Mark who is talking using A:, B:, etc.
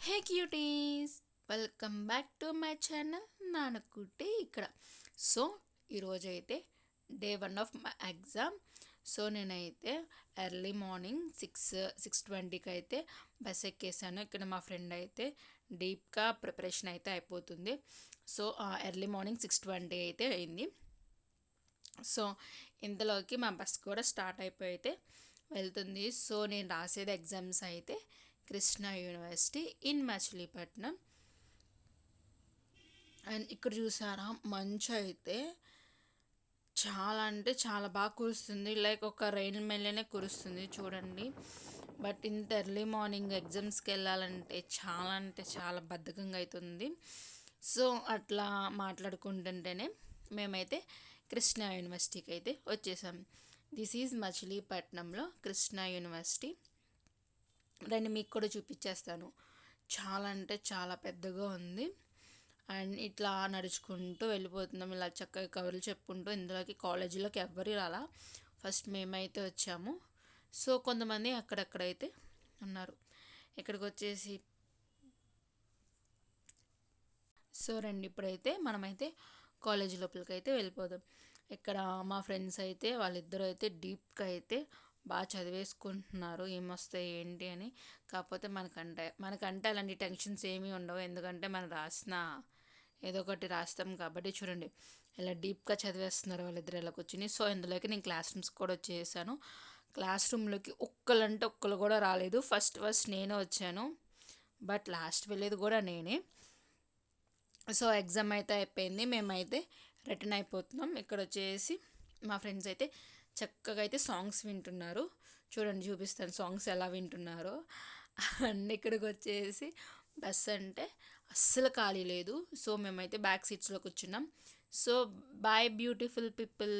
A: Hey cuties, welcome back to my channel Nanakutti ఇక్కడ. So ఈరోజు అయితే day 1 of my exam. So నేనైతే early morning 6:20కి అయితే బస్ ఎక్కేసాను. ఇక్కడ మా ఫ్రెండ్ అయితే డీప్గా ప్రిపరేషన్ అయితే అయిపోతుంది. సో ఎర్లీ మార్నింగ్ 6:20 అయితే అయింది. సో ఇంతలోకి మా బస్ కూడా స్టార్ట్ అయిపోయి అయితే వెళ్తుంది. సో నేను రాసేది ఎగ్జామ్స్ అయితే Krishna university in Machilipatnam. And ఇక్కడ చూసారా, మంచు అయితే చాలా అంటే చాలా బాగా కురుస్తుంది. లైక్ ఒక రెయిన్ మెల్లనే కురుస్తుంది చూడండి. బట్ ఇంత ఎర్లీ మార్నింగ్ ఎగ్జామ్స్కి వెళ్ళాలంటే చాలా అంటే చాలా బద్ధకంగా అవుతుంది. సో అట్లా మాట్లాడుకుంటుంటేనే మేమైతే కృష్ణా యూనివర్సిటీకి అయితే వచ్చేసాం. దిస్ ఈజ్ మచిలీపట్నంలో కృష్ణా యూనివర్సిటీ. రండి మీకు కూడా చూపించేస్తాను. చాలా అంటే చాలా పెద్దగా ఉంది. అండ్ ఇట్లా నడుచుకుంటూ వెళ్ళిపోతున్నాం, ఇలా చక్కగా కబుర్లు చెప్పుకుంటూ. ఇందులోకి కాలేజీలోకి ఎవ్వరు రాలా, ఫస్ట్ మేమైతే వచ్చాము. సో కొంతమంది అక్కడక్కడైతే ఉన్నారు. ఇక్కడికి వచ్చేసి సో రండి ఇప్పుడైతే మనమైతే కాలేజీ లోపలికి అయితే వెళ్ళిపోదాం. ఇక్కడ మా ఫ్రెండ్స్ అయితే వాళ్ళిద్దరూ అయితే డీప్గా అయితే బాగా చదివేసుకుంటున్నారు ఏమొస్తాయి ఏంటి అని. కాకపోతే మనకంటే అలాంటి టెన్షన్స్ ఏమీ ఉండవు, ఎందుకంటే మనం రాసిన ఏదో ఒకటి రాస్తాం కాబట్టి. చూడండి ఇలా డీప్గా చదివేస్తున్నారు వాళ్ళిద్దరు ఇలా కూర్చుని. సో ఇందులోకి నేను క్లాస్ రూమ్స్ కూడా వచ్చేసాను. క్లాస్ రూమ్లోకి ఒక్కలంటే ఒక్కరు కూడా రాలేదు. ఫస్ట్ నేనే వచ్చాను, బట్ లాస్ట్ వెళ్ళేది కూడా నేనే. సో ఎగ్జామ్ అయితే అయిపోయింది, మేమైతే రిటర్న్ అయిపోతున్నాం. ఇక్కడ వచ్చేసి మా ఫ్రెండ్స్ అయితే చక్కగా అయితే సాంగ్స్ వింటున్నారు. చూడండి చూపిస్తాను సాంగ్స్ ఎలా వింటున్నారో. అండ్ ఇక్కడికి వచ్చేసి బస్ అంటే అస్సలు ఖాళీ లేదు. సో మేమైతే బ్యాక్ సీట్స్లో కూర్చున్నాం. So boy beautiful people.